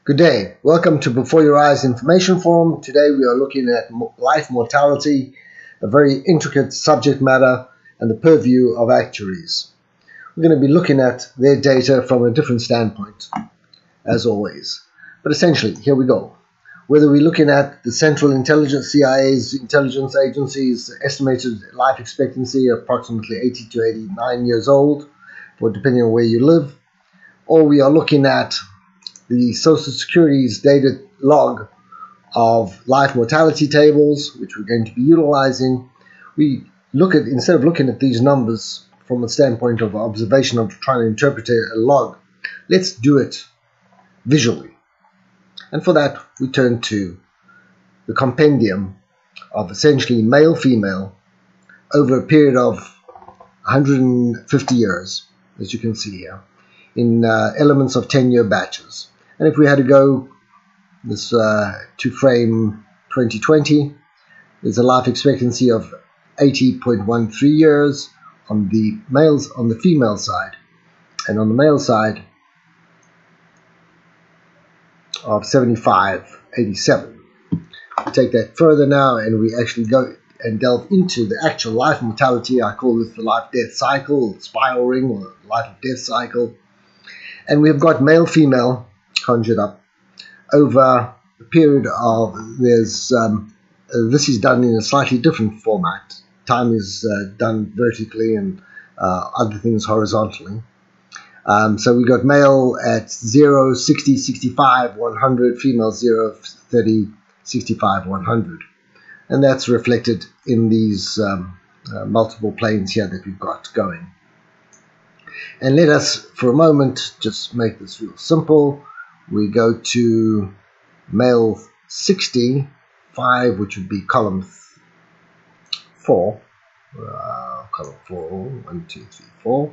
Good day. Welcome to Before Your Eyes Information Forum. Today we are looking at life mortality, a very intricate subject matter and the purview of actuaries. We're going to be looking at their data from a different standpoint, as always. But essentially, here we go. Whether we're looking at the Central Intelligence, CIA's intelligence agencies, estimated life expectancy approximately 80 to 89 years old, depending on where you live, or we are looking at the Social Security's data log of life mortality tables, which we're going to be utilizing. We look at, instead of looking at these numbers from a standpoint of observation of trying to interpret a log, let's do it visually. And for that, we turn to the compendium of essentially male-female over a period of 150 years, as you can see here, in elements of 10-year batches. And if we had to go this to frame 2020, there's a life expectancy of 80.13 years on the female side, and on the male side of 75.87. We take that further now, and we actually go and delve into the actual life mortality. I call this the life-death cycle, spiral ring, or life of death cycle. And we've got male-female conjured up over a period of, this is done in a slightly different format. Time is done vertically and other things horizontally. So we got male at 0, 60, 65, 100, female 0, 30, 65, 100. And that's reflected in these multiple planes here that we've got going. And let us, for a moment, just make this real simple. We go to male 65, which would be column 4. Column 4, 1, 2, 3, 4.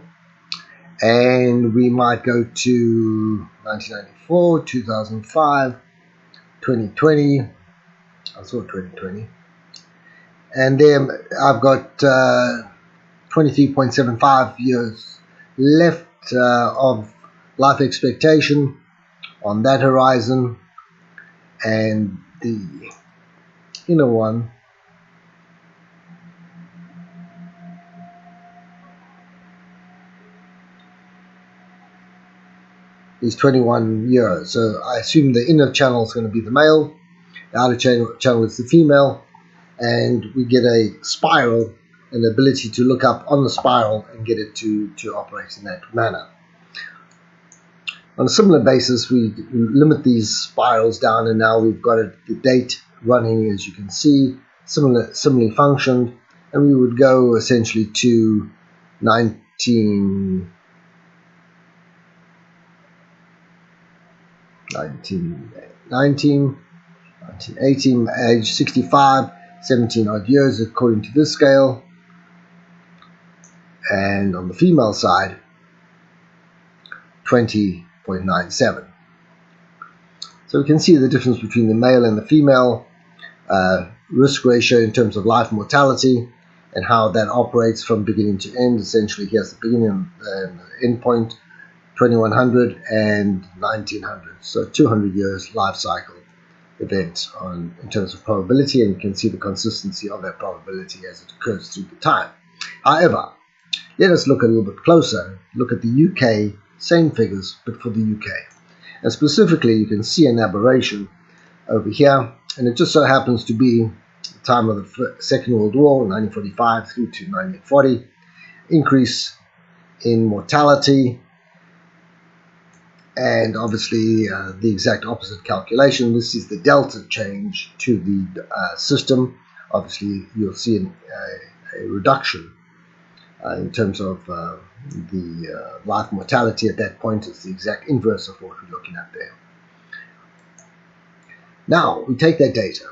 And we might go to 1994, 2005, 2020. I saw 2020. And then I've got 23.75 years left of life expectation on that horizon, and the inner one is 21 years. So I assume the inner channel is going to be the male, the outer channel is the female, and we get a spiral, an ability to look up on the spiral and get it to operate in that manner. On a similar basis, we limit these spirals down, and now we've got the date running, as you can see, similarly functioned, and we would go essentially to 1918, age 65, 17 odd years according to this scale, and on the female side, 20.97. So we can see the difference between the male and the female risk ratio in terms of life mortality and how that operates from beginning to end. Essentially, here's the beginning and end point, 2100 and 1900. So 200 years life cycle event in terms of probability, and you can see the consistency of that probability as it occurs through the time. However, let us look a little bit closer, look at the UK. Same figures, but for the UK. And specifically, you can see an aberration over here, and it just so happens to be the time of the Second World War, 1945 through to 1940, increase in mortality, and obviously the exact opposite calculation. This is the delta change to the system. Obviously, you'll see a reduction in terms of the life mortality at that point. Is the exact inverse of what we're looking at there. Now, we take that data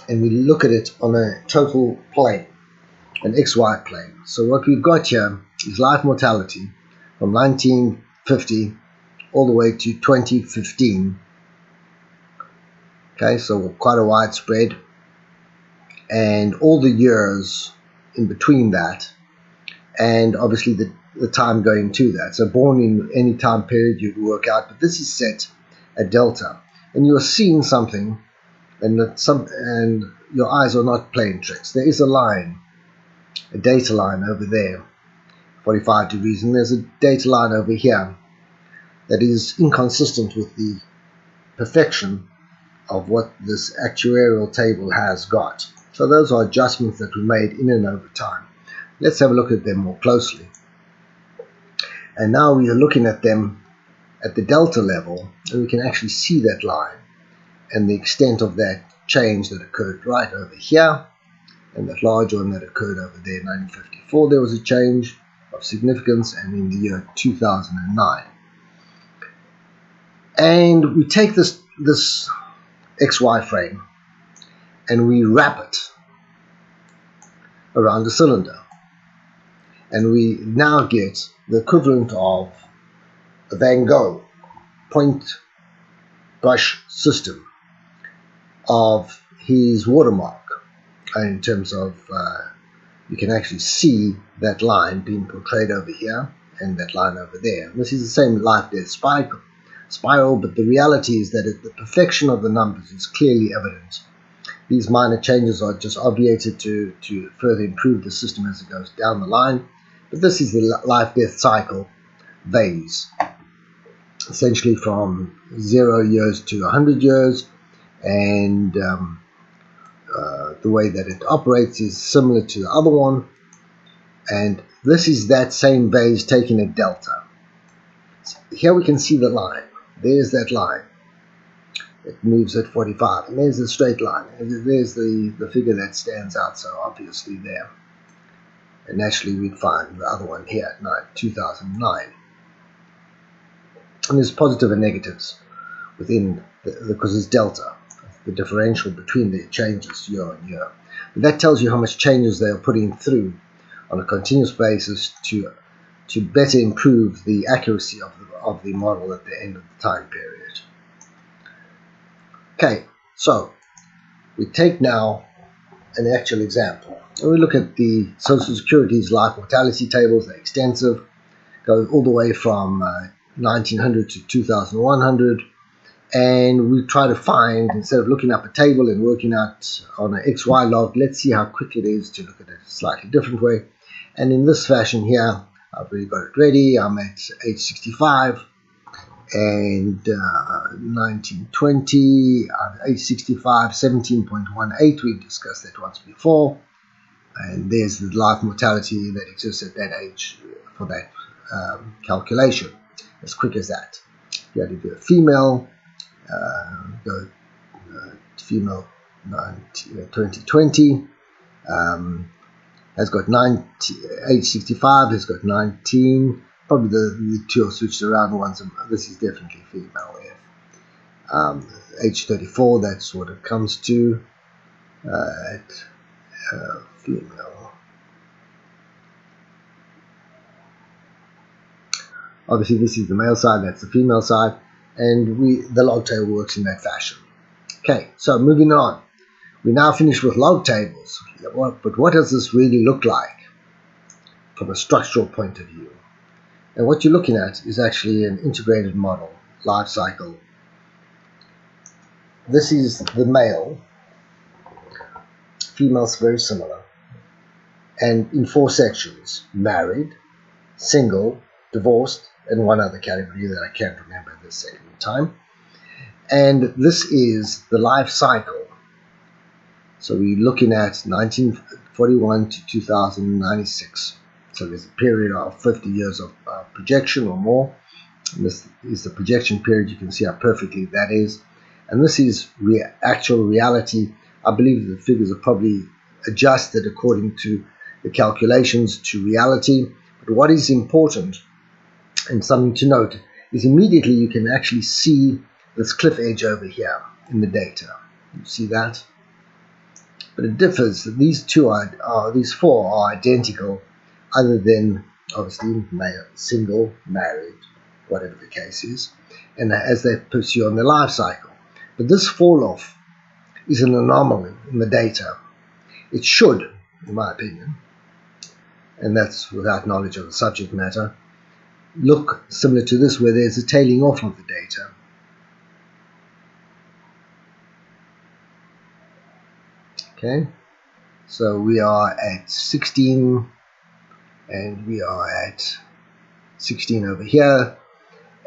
and we look at it on a total plane, an XY plane. So what we've got here is life mortality from 1950 all the way to 2015. Okay, so quite a wide spread. And all the years in between that, and obviously the time going to that. So born in any time period you can work out, but this is set a delta, and you are seeing something, and your eyes are not playing tricks. There is a line, a data line over there, 45 degrees, and there's a data line over here that is inconsistent with the perfection of what this actuarial table has got. So those are adjustments that were made in and over time. Let's have a look at them more closely. And now we are looking at them at the delta level, and we can actually see that line and the extent of that change that occurred right over here, and that large one that occurred over there in 1954. There was a change of significance, and in the year 2009. And we take this XY frame and we wrap it around the cylinder, and we now get the equivalent of a Van Gogh point brush system of his watermark, in terms of you can actually see that line being portrayed over here and that line over there. This is the same life-death spiral, but the reality is that the perfection of the numbers is clearly evident. These minor changes are just obviated to further improve the system as it goes down the line. But this is the life-death cycle phase, essentially from 0 years to 100 years, and the way that it operates is similar to the other one. And this is that same phase taking a delta. So here we can see the line. There's that line. It moves at 45, and there's the straight line. And there's the figure that stands out so obviously there. And naturally we'd find the other one here at 2009. And there's positive and negatives within, because it's delta, the differential between the changes year on year. But that tells you how much changes they are putting through on a continuous basis to better improve the accuracy of the model at the end of the time period. Okay, so we take now an actual example. And we look at the Social Security's life mortality tables. They're extensive, go all the way from 1900 to 2100. And we try to find, instead of looking up a table and working out on an XY log, let's see how quick it is to look at it a slightly different way. And in this fashion here, I've already got it ready. I'm at age 65, and 1920, age 65, 17.18. We've discussed that once before. And there's the life mortality that exists at that age for that calculation. As quick as that. You had to do a female. Go female 2020, has got age 65, has got 19. Probably the two are switched around once. This is definitely female here. Age 34, that's what it comes to at female. Obviously this is the male side, that's the female side. And the log table works in that fashion. Okay, so moving on. We now finish with log tables. But what does this really look like from a structural point of view? And what you're looking at is actually an integrated model, life cycle. This is the male. Females very similar. And in 4 sections: married, single, divorced, and one other category that I can't remember at this second time. And this is the life cycle. So we're looking at 1941 to 2096. So there's a period of 50 years of projection or more. And this is the projection period. You can see how perfectly that is. And this is actual reality. I believe the figures are probably adjusted according to the calculations to reality. But what is important and something to note is immediately you can actually see this cliff edge over here in the data. You see that? But it differs. These these 4 are identical, other than obviously male, single, married, whatever the case is, and as they pursue on their life cycle. But this fall off is an anomaly in the data. It should, in my opinion, and that's without knowledge of the subject matter, look similar to this, where there's a tailing off of the data. Okay, so we are at 16 and we are at 16 over here.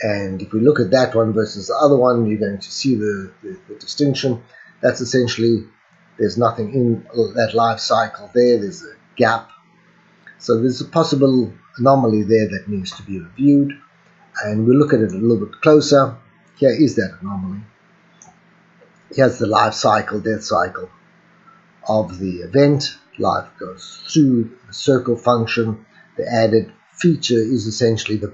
And if we look at that one versus the other one, you're going to see the distinction. That's essentially, there's nothing in that life cycle there. There's a gap. So there's a possible anomaly there that needs to be reviewed. And we look at it a little bit closer. Here is that anomaly. Here's the life cycle, death cycle of the event. Life goes through the circle function. The added feature is essentially the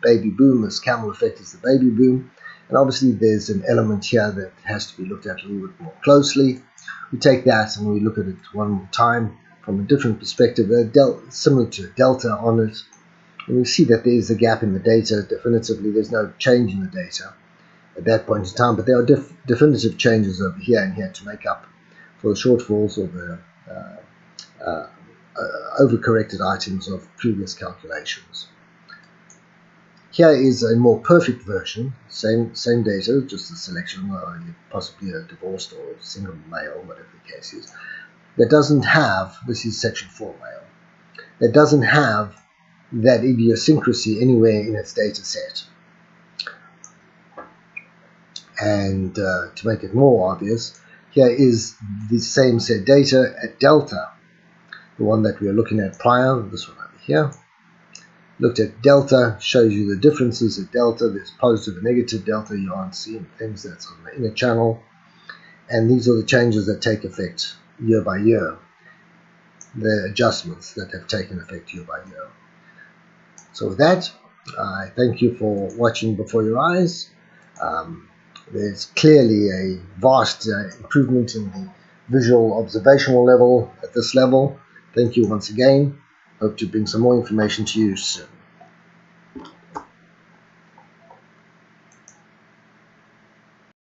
baby boom. This camel effect is the baby boom. And obviously there's an element here that has to be looked at a little bit more closely. We take that and we look at it one more time from a different perspective, similar to a delta on it. And we see that there is a gap in the data. Definitively, there's no change in the data at that point in time, but there are definitive changes over here and here to make up for the shortfalls or the overcorrected items of previous calculations. Here is a more perfect version, same data, just a selection, possibly a divorced or single male, whatever the case is, that doesn't have, this is section 4 male, that doesn't have that idiosyncrasy anywhere in its data set. And to make it more obvious, here is the same set data at delta, the one that we were looking at prior, this one over here. Looked at delta, shows you the differences at delta. There's positive and negative delta. You aren't seeing things that's on the inner channel. And these are the changes that take effect year by year, the adjustments that have taken effect year by year. So with that, I thank you for watching before your eyes. There's clearly a vast improvement in the visual observational level at this level. Thank you once again. Hope to bring some more information to you soon.